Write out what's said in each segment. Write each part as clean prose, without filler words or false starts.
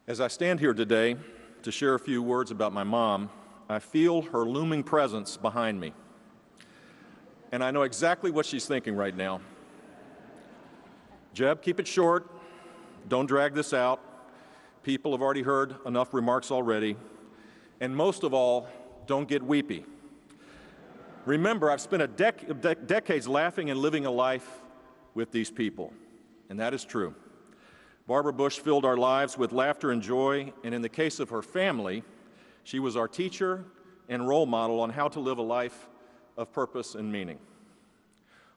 As I stand here today to share a few words about my mom, I feel her looming presence behind me. And I know exactly what she's thinking right now. Jeb, keep it short. Don't drag this out. People have already heard enough remarks already. And most of all, don't get weepy. Remember, I've spent decades laughing and living a life with these people, and that is true. Barbara Bush filled our lives with laughter and joy, and in the case of her family, she was our teacher and role model on how to live a life of purpose and meaning.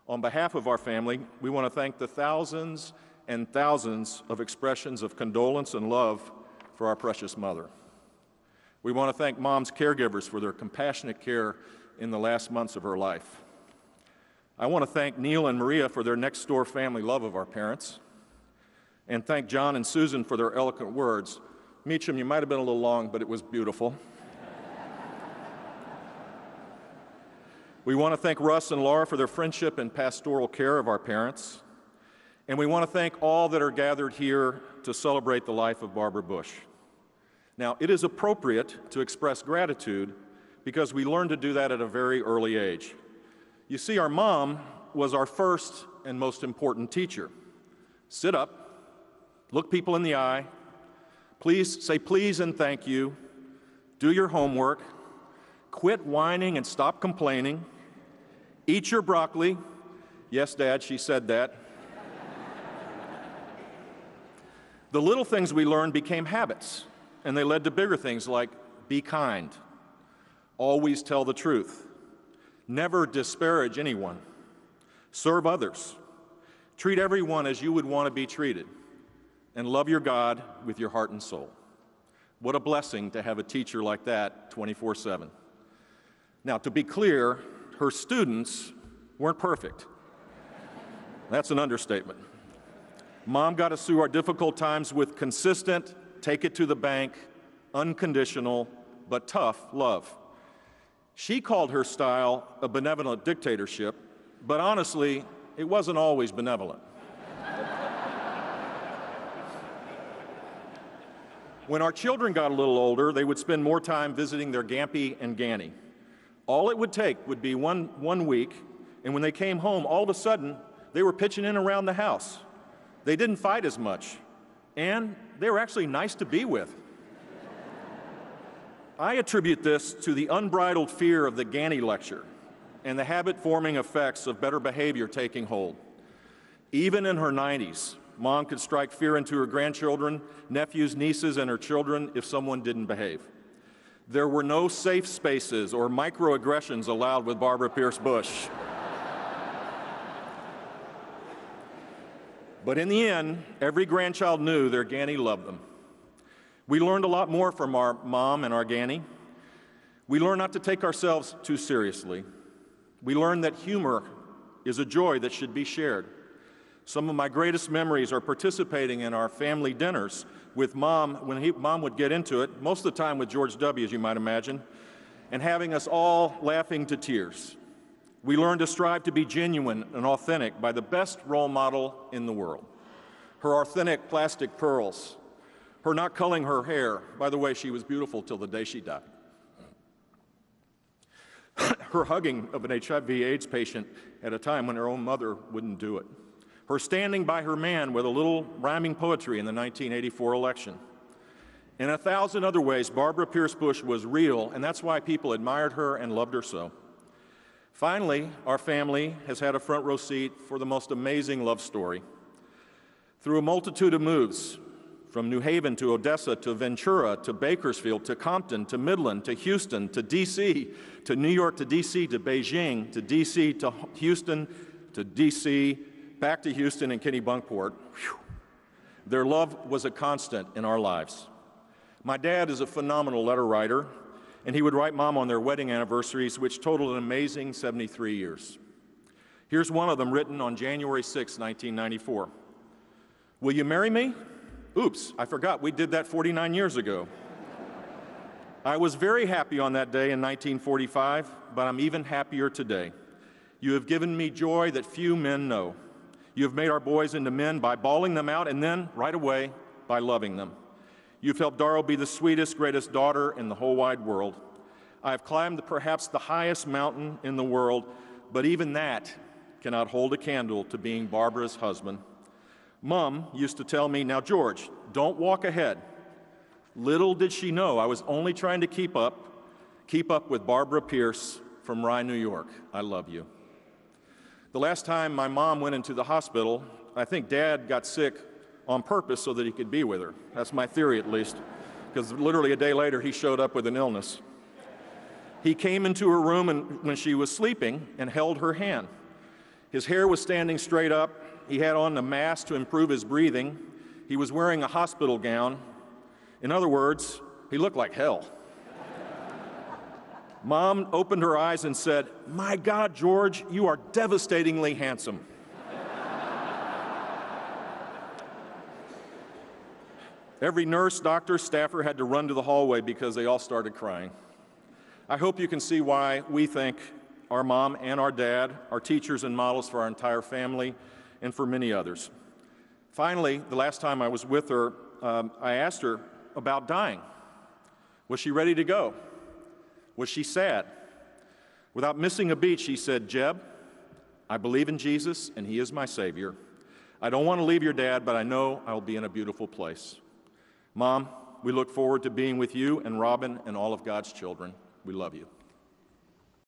On behalf of our family, we want to thank the thousands and thousands of expressions of condolence and love for our precious mother. We want to thank Mom's caregivers for their compassionate care in the last months of her life. I want to thank Neil and Maria for their next-door family love of our parents, and thank John and Susan for their eloquent words. Meacham, you might have been a little long, but it was beautiful. We want to thank Russ and Laura for their friendship and pastoral care of our parents. And we want to thank all that are gathered here to celebrate the life of Barbara Bush. Now, it is appropriate to express gratitude because we learned to do that at a very early age. You see, our mom was our first and most important teacher. Sit up. Look people in the eye. Please say please and thank you. Do your homework. Quit whining and stop complaining. Eat your broccoli. Yes, Dad, she said that. The little things we learned became habits, and they led to bigger things like be kind, always tell the truth, never disparage anyone, serve others, treat everyone as you would want to be treated, and love your God with your heart and soul. What a blessing to have a teacher like that 24/7. Now, to be clear, her students weren't perfect. That's an understatement. Mom got us through our difficult times with consistent, take it to the bank, unconditional, but tough love. She called her style a benevolent dictatorship, but honestly, it wasn't always benevolent. When our children got a little older, they would spend more time visiting their Gampy and Ganny. All it would take would be one week, and when they came home, all of a sudden, they were pitching in around the house. They didn't fight as much, and they were actually nice to be with. I attribute this to the unbridled fear of the Ganny lecture and the habit-forming effects of better behavior taking hold. Even in her 90s, Mom could strike fear into her grandchildren, nephews, nieces, and her children if someone didn't behave. There were no safe spaces or microaggressions allowed with Barbara Pierce Bush. But in the end, every grandchild knew their Ganny loved them. We learned a lot more from our mom and our Ganny. We learned not to take ourselves too seriously. We learned that humor is a joy that should be shared. Some of my greatest memories are participating in our family dinners with Mom, when Mom would get into it, most of the time with George W., as you might imagine, and having us all laughing to tears. We learned to strive to be genuine and authentic by the best role model in the world. Her authentic plastic pearls, her not culling her hair. By the way, she was beautiful till the day she died. Her hugging of an HIV/AIDS patient at a time when her own mother wouldn't do it. Her standing by her man with a little rhyming poetry in the 1984 election. In 1,000 other ways, Barbara Pierce Bush was real, and that's why people admired her and loved her so. Finally, our family has had a front row seat for the most amazing love story. Through a multitude of moves, from New Haven to Odessa to Ventura to Bakersfield to Compton to Midland to Houston to D.C. to New York to D.C. to Beijing to D.C. to Houston to D.C. back to Houston and Kennebunkport. Whew. Their love was a constant in our lives. My dad is a phenomenal letter writer, and he would write Mom on their wedding anniversaries, which totaled an amazing 73 years. Here's one of them written on January 6, 1994. Will you marry me? Oops, I forgot, we did that 49 years ago. I was very happy on that day in 1945, but I'm even happier today. You have given me joy that few men know. You have made our boys into men by bawling them out and then, right away, by loving them. You've helped Darrell be the sweetest, greatest daughter in the whole wide world. I have climbed perhaps the highest mountain in the world, but even that cannot hold a candle to being Barbara's husband. Mom used to tell me, "Now, George, don't walk ahead." Little did she know I was only trying to keep up with Barbara Pierce from Rye, New York. I love you. The last time my mom went into the hospital, I think Dad got sick on purpose so that he could be with her. That's my theory, at least, because literally a day later he showed up with an illness. He came into her room when she was sleeping and held her hand. His hair was standing straight up. He had on a mask to improve his breathing. He was wearing a hospital gown. In other words, he looked like hell. Mom opened her eyes and said, "My God, George, you are devastatingly handsome." Every nurse, doctor, staffer had to run to the hallway because they all started crying. I hope you can see why we think our mom and our dad are teachers and models for our entire family and for many others. Finally, the last time I was with her, I asked her about dying. Was she ready to go? Was she sad? Without missing a beat, she said, "Jeb, I believe in Jesus and he is my Savior. I don't want to leave your dad, but I know I'll be in a beautiful place." Mom, we look forward to being with you and Robin and all of God's children. We love you.